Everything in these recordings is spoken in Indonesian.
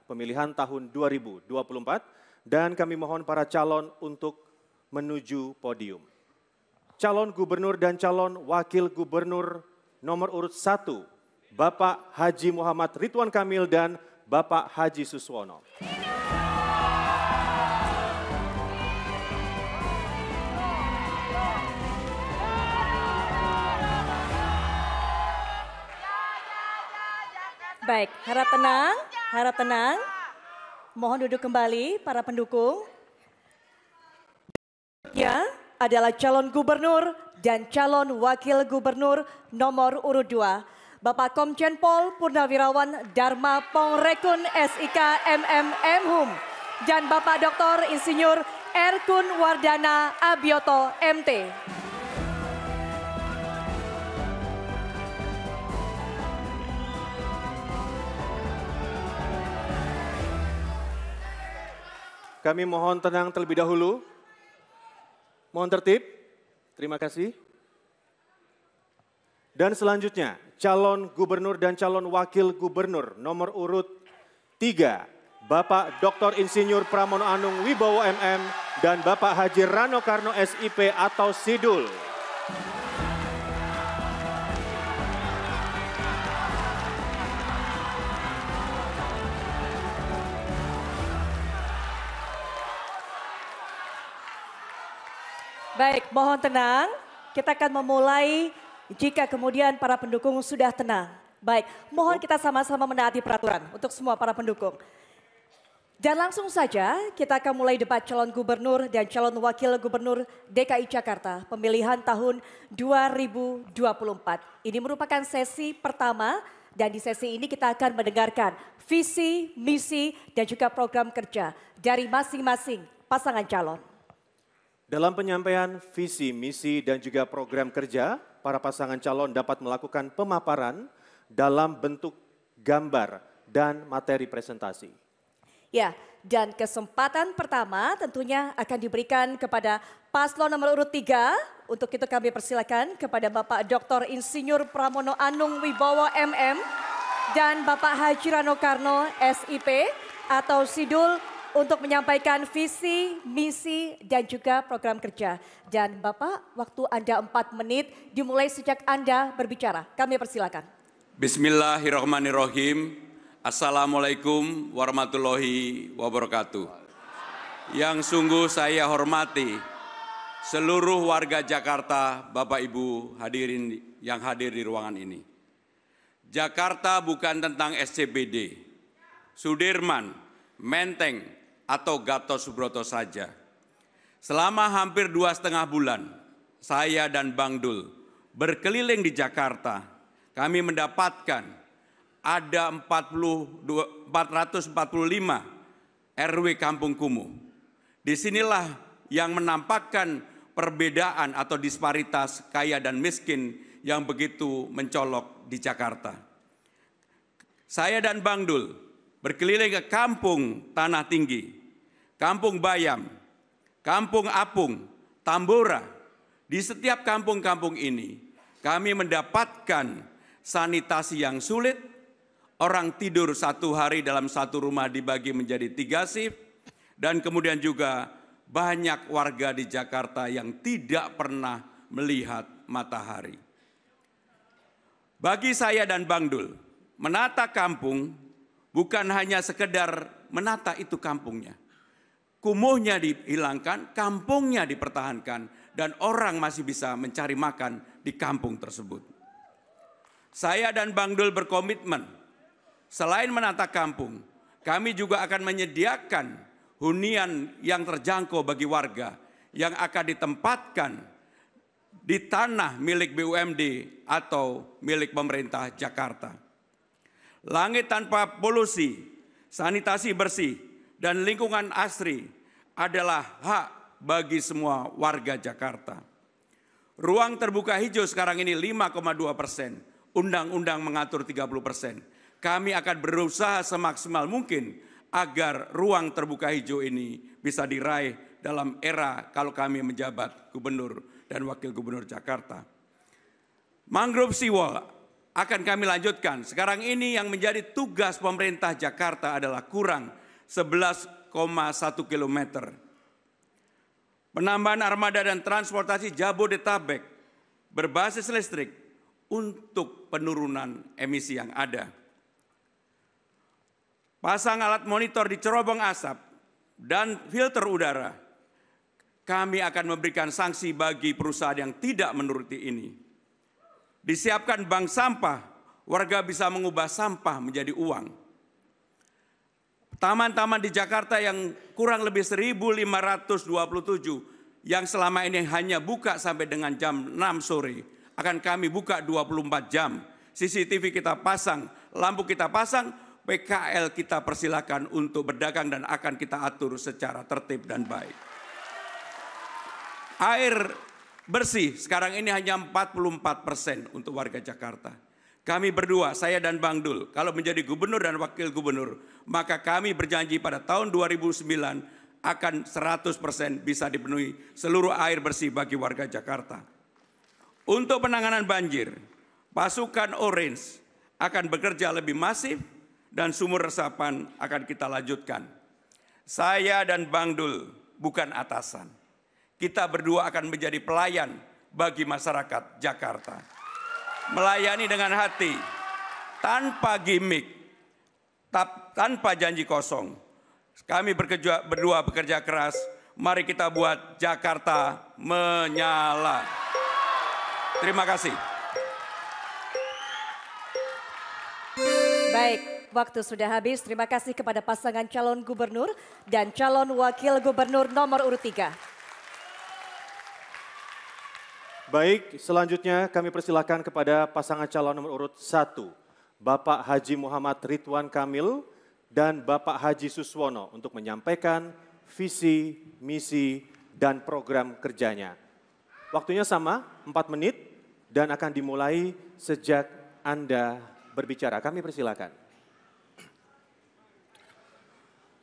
pemilihan tahun 2024 dan kami mohon para calon untuk menuju podium. Calon gubernur dan calon wakil gubernur nomor urut 1, Bapak Haji Muhammad Ridwan Kamil dan Bapak Haji Suswono. Baik, harap tenang. Mohon duduk kembali para pendukung. Ya, adalah calon gubernur dan calon wakil gubernur nomor urut 2. Bapak Komjen Pol Purnawirawan Dharma Pongrekun SIK MMM dan Bapak Dr. Insinyur Erkun Wardana Abioto MT. Kami mohon tenang terlebih dahulu. Mohon tertib. Terima kasih. Dan selanjutnya, calon gubernur dan calon wakil gubernur nomor urut 3, Bapak Dr. Insinyur Pramono Anung Wibowo MM dan Bapak Haji Rano Karno SIP atau Sidul. Baik, mohon tenang. Kita akan memulai jika kemudian para pendukung sudah tenang. Baik, mohon kita sama-sama menaati peraturan untuk semua para pendukung. Dan langsung saja kita akan mulai debat calon gubernur dan calon wakil gubernur DKI Jakarta pemilihan tahun 2024. Ini merupakan sesi pertama dan di sesi ini kita akan mendengarkan visi, misi dan juga program kerja dari masing-masing pasangan calon. Dalam penyampaian visi, misi, dan juga program kerja, para pasangan calon dapat melakukan pemaparan dalam bentuk gambar dan materi presentasi. Ya, dan kesempatan pertama tentunya akan diberikan kepada paslon nomor urut 3. Untuk itu kami persilakan kepada Bapak Dr. Insinyur Pramono Anung Wibowo MM dan Bapak Haji Rano Karno SIP atau Sidul untuk menyampaikan visi, misi, dan juga program kerja. Dan Bapak, waktu Anda 4 menit dimulai sejak Anda berbicara. Kami persilakan. Bismillahirrahmanirrahim. Assalamualaikum warahmatullahi wabarakatuh. Yang sungguh saya hormati seluruh warga Jakarta, Bapak Ibu hadirin yang hadir di ruangan ini. Jakarta bukan tentang SCBD, Sudirman, Menteng, atau Gatot Subroto saja. Selama hampir 2,5 bulan, saya dan Bang Dul berkeliling di Jakarta, kami mendapatkan ada 445 RW Kampung Kumuh. Disinilah yang menampakkan perbedaan atau disparitas kaya dan miskin yang begitu mencolok di Jakarta. Saya dan Bang Dul berkeliling ke Kampung Tanah Tinggi, Kampung Bayam, Kampung Apung, Tambora. Di setiap kampung-kampung ini kami mendapatkan sanitasi yang sulit, orang tidur 1 hari dalam 1 rumah dibagi menjadi 3 shift, dan kemudian juga banyak warga di Jakarta yang tidak pernah melihat matahari. Bagi saya dan Bang Dul, menata kampung bukan hanya sekedar menata itu kampungnya. Kumuhnya dihilangkan, kampungnya dipertahankan, dan orang masih bisa mencari makan di kampung tersebut. Saya dan Bang Dul berkomitmen, selain menata kampung, kami juga akan menyediakan hunian yang terjangkau bagi warga yang akan ditempatkan di tanah milik BUMD atau milik pemerintah Jakarta. Langit tanpa polusi, sanitasi bersih, dan lingkungan asri adalah hak bagi semua warga Jakarta. Ruang terbuka hijau sekarang ini 5,2%, undang-undang mengatur 30%. Kami akan berusaha semaksimal mungkin agar ruang terbuka hijau ini bisa diraih dalam era kalau kami menjabat gubernur dan wakil gubernur Jakarta. Mangrove seawall akan kami lanjutkan. Sekarang ini yang menjadi tugas pemerintah Jakarta adalah kurang 11,1 kilometer. Penambahan armada dan transportasi Jabodetabek berbasis listrik untuk penurunan emisi yang ada. Pasang alat monitor di cerobong asap dan filter udara. Kami akan memberikan sanksi bagi perusahaan yang tidak menuruti ini. Disiapkan bank sampah, warga bisa mengubah sampah menjadi uang. Taman-taman di Jakarta yang kurang lebih 1.527 yang selama ini hanya buka sampai dengan jam 6 sore, akan kami buka 24 jam. CCTV kita pasang, lampu kita pasang, PKL kita persilakan untuk berdagang dan akan kita atur secara tertib dan baik. Air bersih sekarang ini hanya 44% untuk warga Jakarta. Kami berdua, saya dan Bang Dul, kalau menjadi gubernur dan wakil gubernur, maka kami berjanji pada tahun 2009 akan 100% bisa dipenuhi seluruh air bersih bagi warga Jakarta. Untuk penanganan banjir, pasukan Orange akan bekerja lebih masif dan sumur resapan akan kita lanjutkan. Saya dan Bang Dul bukan atasan. Kita berdua akan menjadi pelayan bagi masyarakat Jakarta. Melayani dengan hati, tanpa gimmick, tanpa janji kosong. Kami berdua bekerja keras, mari kita buat Jakarta menyala. Terima kasih. Baik, waktu sudah habis. Terima kasih kepada pasangan calon gubernur dan calon wakil gubernur nomor urut 3. Baik, selanjutnya kami persilakan kepada pasangan calon nomor urut 1, Bapak Haji Muhammad Ridwan Kamil dan Bapak Haji Suswono untuk menyampaikan visi, misi, dan program kerjanya. Waktunya sama, 4 menit, dan akan dimulai sejak Anda berbicara. Kami persilakan.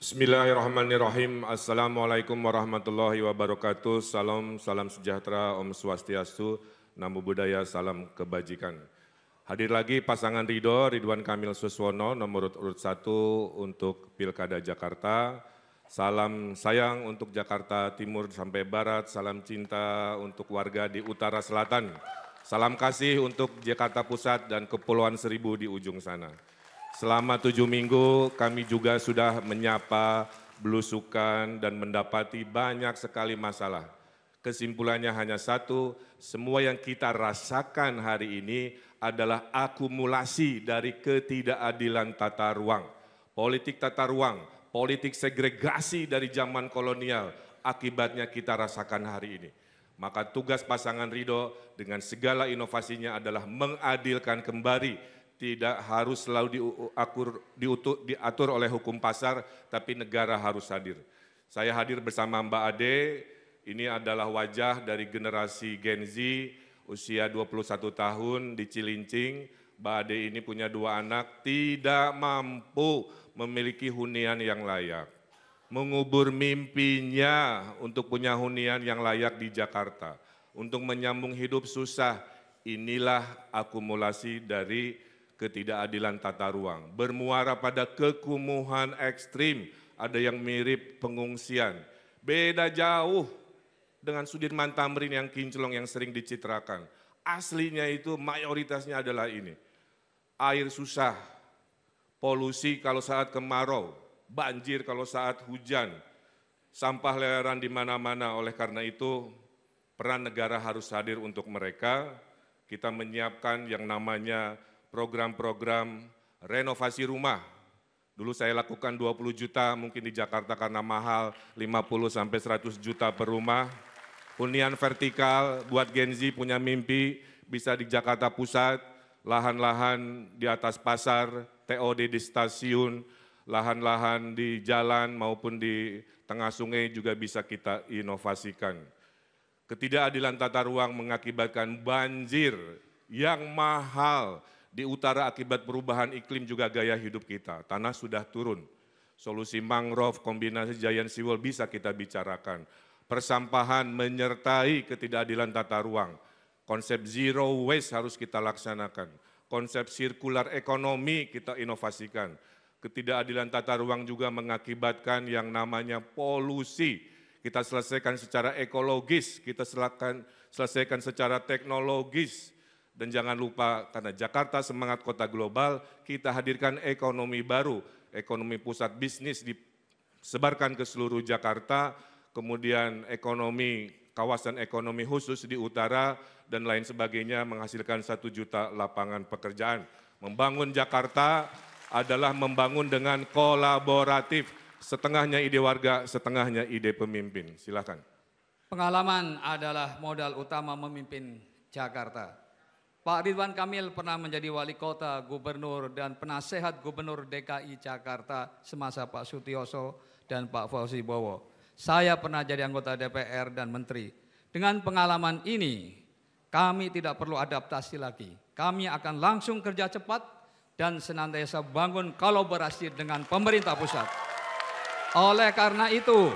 Bismillahirrahmanirrahim. Assalamualaikum warahmatullahi wabarakatuh. Salam sejahtera, Om Swastiastu, Namo Buddhaya, salam kebajikan. Hadir lagi pasangan Ridwan Kamil Suswono, nomor urut 1 untuk Pilkada Jakarta. Salam sayang untuk Jakarta Timur sampai Barat, salam cinta untuk warga di Utara Selatan. Salam kasih untuk Jakarta Pusat dan Kepulauan Seribu di ujung sana. Selama 7 minggu kami juga sudah menyapa, belusukan, dan mendapati banyak sekali masalah. Kesimpulannya hanya satu, semua yang kita rasakan hari ini adalah akumulasi dari ketidakadilan tata ruang. Politik tata ruang, politik segregasi dari zaman kolonial, akibatnya kita rasakan hari ini. Maka tugas pasangan Ridho dengan segala inovasinya adalah mengadilkan kembali. Tidak harus selalu diatur oleh hukum pasar, tapi negara harus hadir. Saya hadir bersama Mbak Ade, ini adalah wajah dari generasi Gen Z, usia 21 tahun di Cilincing. Mbak Ade ini punya 2 anak, tidak mampu memiliki hunian yang layak. Mengubur mimpinya untuk punya hunian yang layak di Jakarta. Untuk menyambung hidup susah, inilah akumulasi dari ketidakadilan tata ruang, bermuara pada kekumuhan ekstrim, ada yang mirip pengungsian. Beda jauh dengan Sudirman Tamrin yang kinclong yang sering dicitrakan. Aslinya itu mayoritasnya adalah ini. Air susah, polusi kalau saat kemarau, banjir kalau saat hujan, sampah leleran di mana-mana. Oleh karena itu, peran negara harus hadir untuk mereka. Kita menyiapkan yang namanya program-program renovasi rumah. Dulu saya lakukan 20 juta, mungkin di Jakarta karena mahal, 50 sampai 100 juta per rumah. Hunian vertikal buat Gen Z punya mimpi, bisa di Jakarta Pusat, lahan-lahan di atas pasar, TOD di stasiun, lahan-lahan di jalan maupun di tengah sungai juga bisa kita inovasikan. Ketidakadilan tata ruang mengakibatkan banjir yang mahal. Di utara akibat perubahan iklim juga gaya hidup kita, tanah sudah turun. Solusi mangrove, kombinasi giant seawall bisa kita bicarakan. Persampahan menyertai ketidakadilan tata ruang. Konsep zero waste harus kita laksanakan. konsep sirkular ekonomi kita inovasikan. Ketidakadilan tata ruang juga mengakibatkan yang namanya polusi. Kita selesaikan secara ekologis, kita selesaikan secara teknologis. Dan jangan lupa, karena Jakarta semangat kota global, kita hadirkan ekonomi baru, ekonomi pusat bisnis disebarkan ke seluruh Jakarta, kemudian ekonomi kawasan ekonomi khusus di utara, dan lain sebagainya menghasilkan 1 juta lapangan pekerjaan. Membangun Jakarta adalah membangun dengan kolaboratif, setengahnya ide warga, setengahnya ide pemimpin. Silakan. Pengalaman adalah modal utama memimpin Jakarta. Pak Ridwan Kamil pernah menjadi wali kota, gubernur, dan penasehat gubernur DKI Jakarta semasa Pak Sutioso dan Pak Fauzi Bowo. Saya pernah jadi anggota DPR dan menteri. Dengan pengalaman ini, kami tidak perlu adaptasi lagi. Kami akan langsung kerja cepat dan senantiasa bangun kolaborasi dengan pemerintah pusat. Oleh karena itu,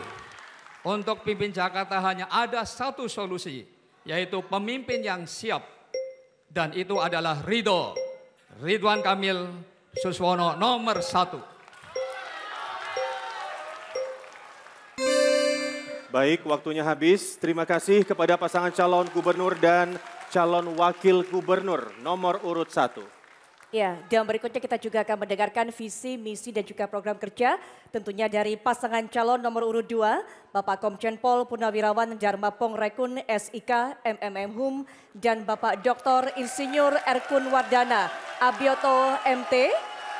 untuk pimpin Jakarta hanya ada satu solusi, yaitu pemimpin yang siap. Dan itu adalah Ridwan Kamil Suswono nomor 1. Baik, waktunya habis. Terima kasih kepada pasangan calon gubernur dan calon wakil gubernur nomor urut 1. Ya, dan berikutnya kita juga akan mendengarkan visi, misi, dan juga program kerja tentunya dari pasangan calon nomor urut 2, Bapak Komjen Pol Purnawirawan Darmapong Rekun SIK MMM dan Bapak Dr. Insinyur Erkun Wardana Abioto MT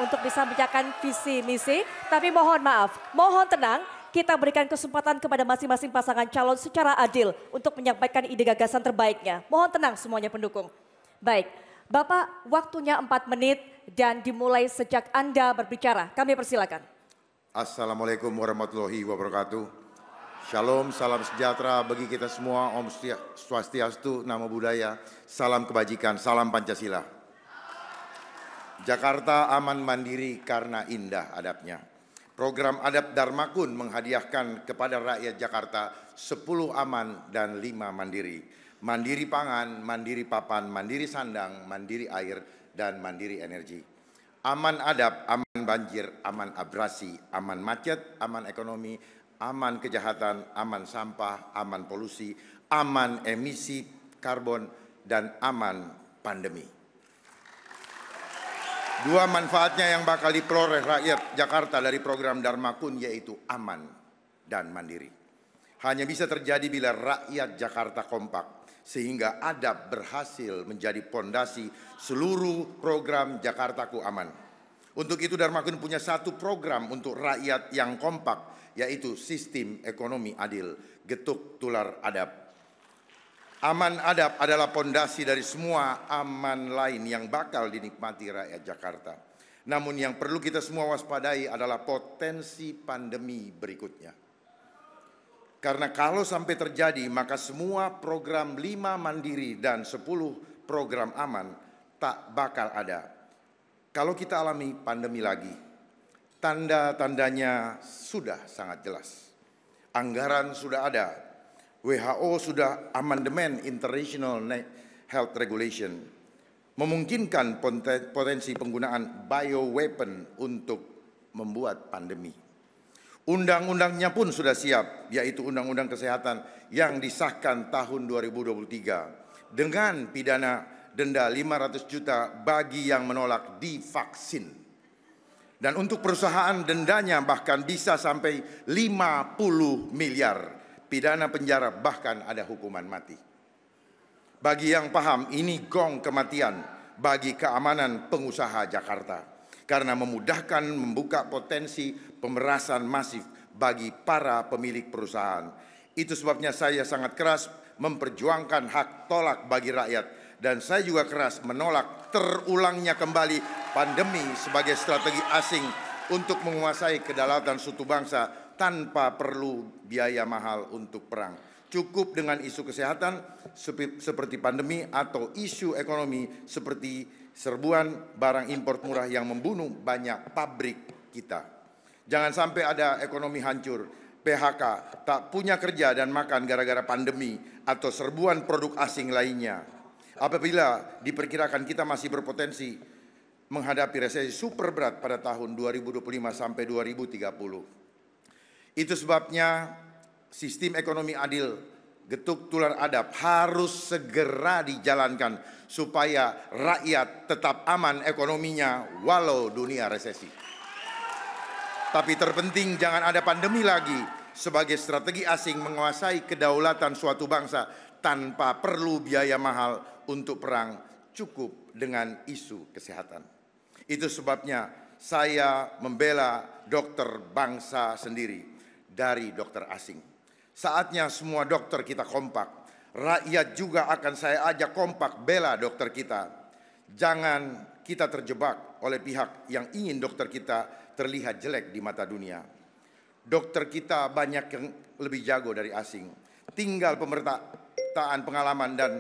untuk bisa menjalankan visi, misi. Tapi mohon maaf, mohon tenang, kita berikan kesempatan kepada masing-masing pasangan calon secara adil untuk menyampaikan ide gagasan terbaiknya. Mohon tenang semuanya pendukung. Baik. Bapak, waktunya 4 menit dan dimulai sejak Anda berbicara. Kami persilakan. Assalamualaikum warahmatullahi wabarakatuh. Shalom, salam sejahtera bagi kita semua. Om Swastiastu, Namo Buddhaya, salam kebajikan, salam Pancasila. Jakarta aman mandiri karena indah adabnya. Program Adab Dharmakun menghadiahkan kepada rakyat Jakarta 10 aman dan 5 mandiri. Mandiri pangan, mandiri papan, mandiri sandang, mandiri air, dan mandiri energi. Aman adab, aman banjir, aman abrasi, aman macet, aman ekonomi, aman kejahatan, aman sampah, aman polusi, aman emisi karbon, dan aman pandemi. Dua manfaatnya yang bakal diperoleh rakyat Jakarta dari program Dharmakun yaitu aman dan mandiri. Hanya bisa terjadi bila rakyat Jakarta kompak. Sehingga adab berhasil menjadi pondasi seluruh program Jakartaku Aman. Untuk itu Dharmakun punya satu program untuk rakyat yang kompak, yaitu sistem ekonomi adil, getuk tular adab. Aman adab adalah pondasi dari semua aman lain yang bakal dinikmati rakyat Jakarta. Namun yang perlu kita semua waspadai adalah potensi pandemi berikutnya. Karena kalau sampai terjadi, maka semua program 5 mandiri dan 10 program aman tak bakal ada. Kalau kita alami pandemi lagi, tanda-tandanya sudah sangat jelas. Anggaran sudah ada, WHO sudah amandemen International Health Regulation, memungkinkan potensi penggunaan bioweapon untuk membuat pandemi. Undang-undangnya pun sudah siap, yaitu Undang-Undang Kesehatan yang disahkan tahun 2023 dengan pidana denda 500 juta bagi yang menolak divaksin. Dan untuk perusahaan dendanya bahkan bisa sampai 50 miliar, pidana penjara bahkan ada hukuman mati. Bagi yang paham, ini gong kematian bagi keamanan pengusaha Jakarta. Karena memudahkan membuka potensi pemerasan masif bagi para pemilik perusahaan. Itu sebabnya saya sangat keras memperjuangkan hak tolak bagi rakyat. Dan saya juga keras menolak terulangnya kembali pandemi sebagai strategi asing untuk menguasai kedaulatan suatu bangsa tanpa perlu biaya mahal untuk perang. Cukup dengan isu kesehatan seperti pandemi atau isu ekonomi seperti serbuan barang impor murah yang membunuh banyak pabrik kita. Jangan sampai ada ekonomi hancur, PHK, tak punya kerja dan makan gara-gara pandemi atau serbuan produk asing lainnya. Apabila diperkirakan kita masih berpotensi menghadapi resesi super berat pada tahun 2025 sampai 2030. Itu sebabnya sistem ekonomi adil, getuk tular adab harus segera dijalankan supaya rakyat tetap aman ekonominya walau dunia resesi. Tapi terpenting jangan ada pandemi lagi sebagai strategi asing menguasai kedaulatan suatu bangsa tanpa perlu biaya mahal untuk perang, cukup dengan isu kesehatan. Itu sebabnya saya membela dokter bangsa sendiri dari dokter asing. Saatnya semua dokter kita kompak. Rakyat juga akan saya ajak kompak bela dokter kita. Jangan kita terjebak oleh pihak yang ingin dokter kita terlihat jelek di mata dunia. Dokter kita banyak yang lebih jago dari asing. Tinggal pemertaan pengalaman dan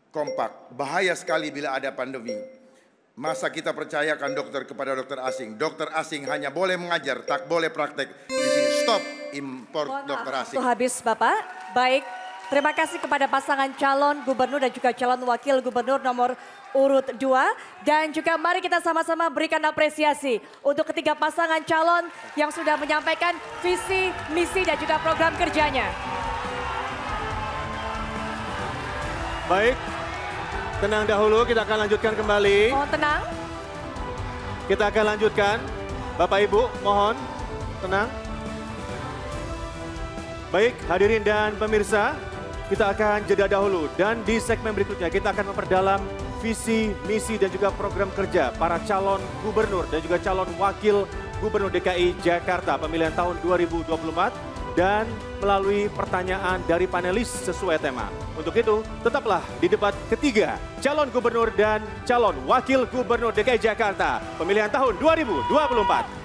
kompak. Bahaya sekali bila ada pandemi. Masa kita percayakan dokter kepada dokter asing. Dokter asing hanya boleh mengajar, tak boleh praktek. Di sini stop impor dokter asing. Waktu habis Bapak. Baik, terima kasih kepada pasangan calon gubernur dan juga calon wakil gubernur nomor urut 2. Dan juga mari kita sama-sama berikan apresiasi untuk ketiga pasangan calon yang sudah menyampaikan visi, misi dan juga program kerjanya. Baik, tenang dahulu, kita akan lanjutkan kembali. Mohon tenang. Kita akan lanjutkan. Bapak Ibu, mohon tenang. Baik, hadirin dan pemirsa, kita akan jeda dahulu. Dan di segmen berikutnya kita akan memperdalam visi, misi dan juga program kerja para calon gubernur dan juga calon wakil gubernur DKI Jakarta pemilihan tahun 2024. Dan melalui pertanyaan dari panelis sesuai tema. Untuk itu, tetaplah di debat ketiga calon gubernur dan calon wakil gubernur DKI Jakarta pemilihan tahun 2024.